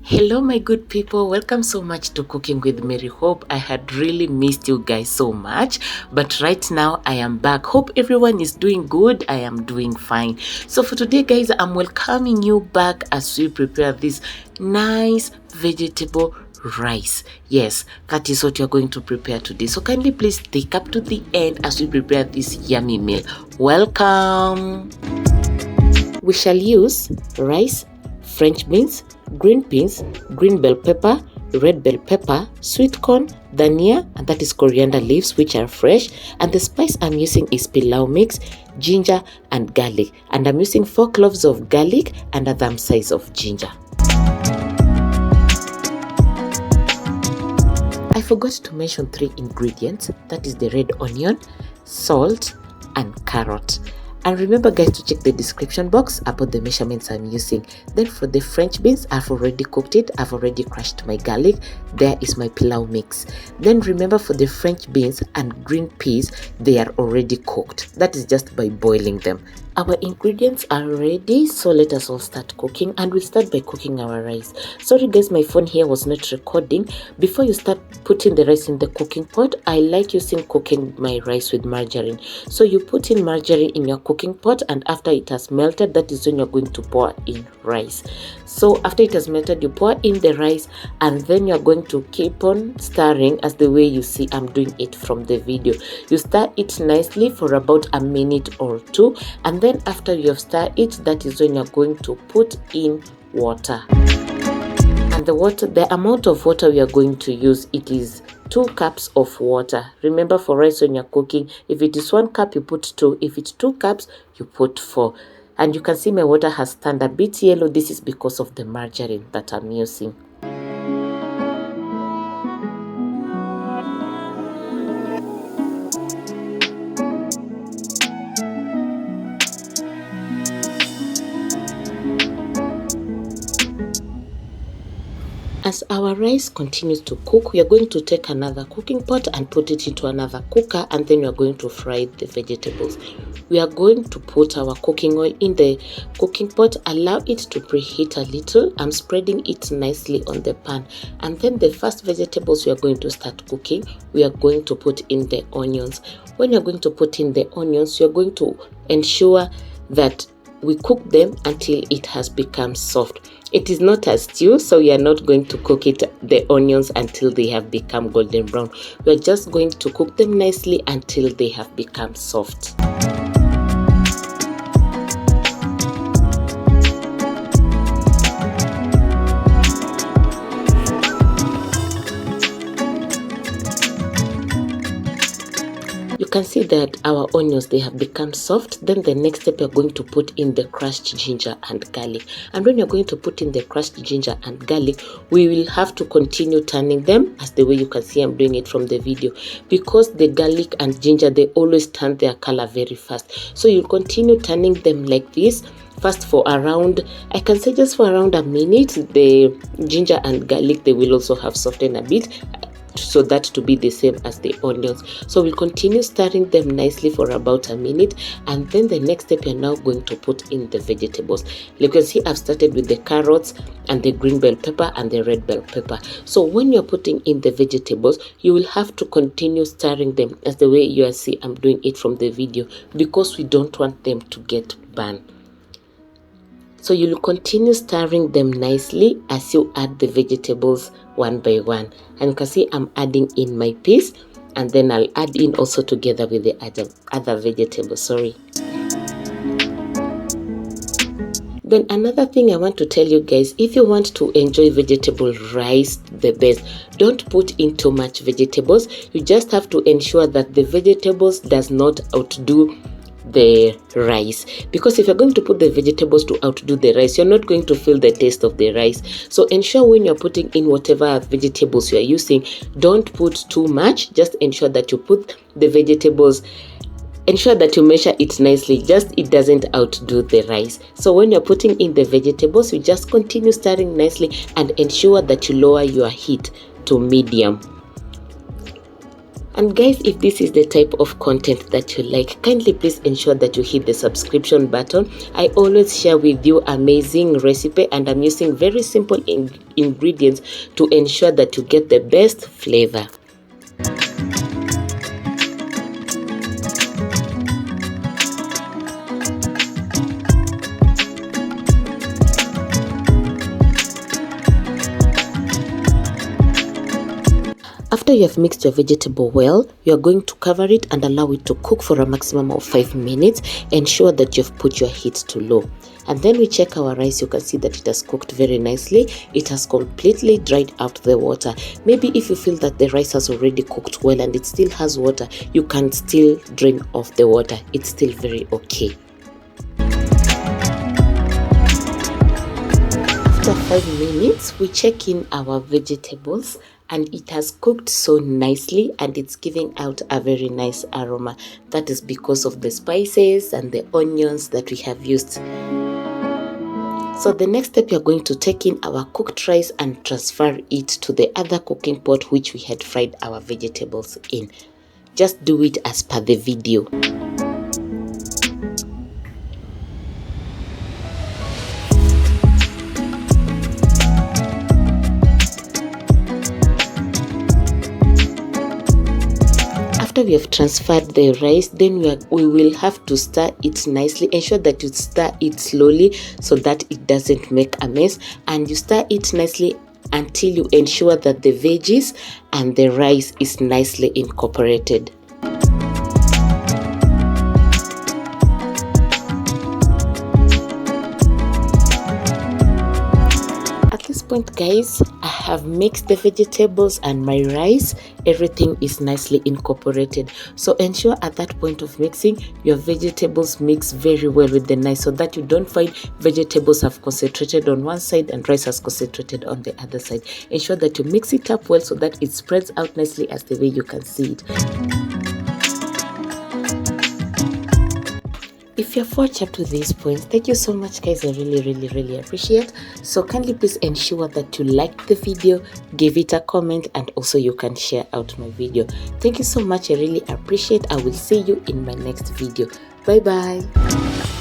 Hello my good people, welcome so much to Cooking with Merryhope. I had really missed you guys so much, but right now I am back. Hope everyone is doing good. I am doing fine. So for today guys, I'm welcoming you back as we prepare this nice vegetable rice. Yes, that is what you're going to prepare today. So kindly please stick up to the end as we prepare this yummy meal. Welcome. We shall use rice, French beans, green peas, green bell pepper, red bell pepper, sweet corn, dhania, and that is coriander leaves which are fresh, and the spice I'm using is pilau mix, ginger and garlic, and I'm using 4 cloves of garlic and a thumb size of ginger. I forgot to mention 3 ingredients, that is the red onion, salt and carrot. And remember guys to check the description box about the measurements I'm using. Then for the French beans, I've already cooked it. I've already crushed my garlic. There is my pilau mix. Then remember for the French beans and green peas, they are already cooked. That is just by boiling them. Our ingredients are ready, so let us all start cooking, and we'll start by cooking our rice. Sorry guys, my phone here was not recording. Before you start putting the rice in the cooking pot, I like cooking my rice with margarine. So you put in margarine in your cooking pot, and after it has melted, that is when you're going to pour in rice. So after it has melted, you pour in the rice, and then you're going to keep on stirring as the way you see I'm doing it from the video. You stir it nicely for about a minute or 2, and then after you have stirred it, that is when you're going to put in water. And the amount of water we are going to use, it is 2 cups of water. Remember for rice when you're cooking, if it is 1 cup, you put 2. If it's 2 cups, you put 4. And you can see my water has turned a bit yellow. This is because of the margarine that I'm using. As our rice continues to cook, we are going to take another cooking pot and put it into another cooker, and then we are going to fry the vegetables. We are going to put our cooking oil in the cooking pot, allow it to preheat a little. I'm spreading it nicely on the pan, and then the first vegetables we are going to start cooking, we are going to put in the onions. When you're going to put in the onions, you're going to ensure that we cook them until it has become soft. It is not a stew, so we are not going to cook the onions until they have become golden brown. We are just going to cook them nicely until they have become soft. You can see that our onions, they have become soft. Then the next step, you're going to put in the crushed ginger and garlic. And when you're going to put in the crushed ginger and garlic, we will have to continue turning them as the way you can see I'm doing it from the video, because the garlic and ginger, they always turn their color very fast. So you'll continue turning them like this. First for around, I can say just for around a minute. The ginger and garlic, they will also have softened a bit, so that to be the same as the onions. So we'll continue stirring them nicely for about a minute, and then the next step, you're now going to put in the vegetables. You can see I've started with the carrots and the green bell pepper and the red bell pepper. So when you're putting in the vegetables, you will have to continue stirring them as the way you see I'm doing it from the video, because we don't want them to get burned. So you'll continue stirring them nicely as you add the vegetables one by one. And you can see I'm adding in my peas, and then I'll add in also together with the other vegetables. Then another thing I want to tell you guys, if you want to enjoy vegetable rice the best, don't put in too much vegetables. You just have to ensure that the vegetables does not outdo the rice, because if you're going to put the vegetables to outdo the rice, you're not going to feel the taste of the rice. So ensure when you're putting in whatever vegetables you're using, don't put too much. Just ensure that you put the vegetables, ensure that you measure it nicely, just it doesn't outdo the rice. So when you're putting in the vegetables, you just continue stirring nicely and ensure that you lower your heat to medium. And guys, if this is the type of content that you like, kindly please ensure that you hit the subscription button. I always share with you amazing recipe, and I'm using very simple ingredients to ensure that you get the best flavor. After you have mixed your vegetable well, you are going to cover it and allow it to cook for a maximum of 5 minutes. Ensure that you've put your heat to low. And then we check our rice. You can see that it has cooked very nicely. It has completely dried out the water. Maybe if you feel that the rice has already cooked well and it still has water, you can still drain off the water. It's still very okay. After 5 minutes, we check in our vegetables, and it has cooked so nicely and it's giving out a very nice aroma. That is because of the spices and the onions that we have used. So the next step, you're going to take in our cooked rice and transfer it to the other cooking pot which we had fried our vegetables in. Just do it as per the video. After we have transferred the rice, then we will have to stir it nicely. Ensure that you stir it slowly so that it doesn't make a mess, and you stir it nicely until you ensure that the veggies and the rice is nicely incorporated. At this point, guys, I have mixed the vegetables and my rice. Everything is nicely incorporated. So ensure at that point of mixing, your vegetables mix very well with the rice so that you don't find vegetables have concentrated on one side and rice has concentrated on the other side. Ensure that you mix it up well so that it spreads out nicely as the way you can see it. If you've watched up to this point, thank you so much, guys. I really appreciate. So kindly please ensure that you like the video, give it a comment, and also you can share out my video. Thank you so much. I really appreciate. I will see you in my next video. Bye bye.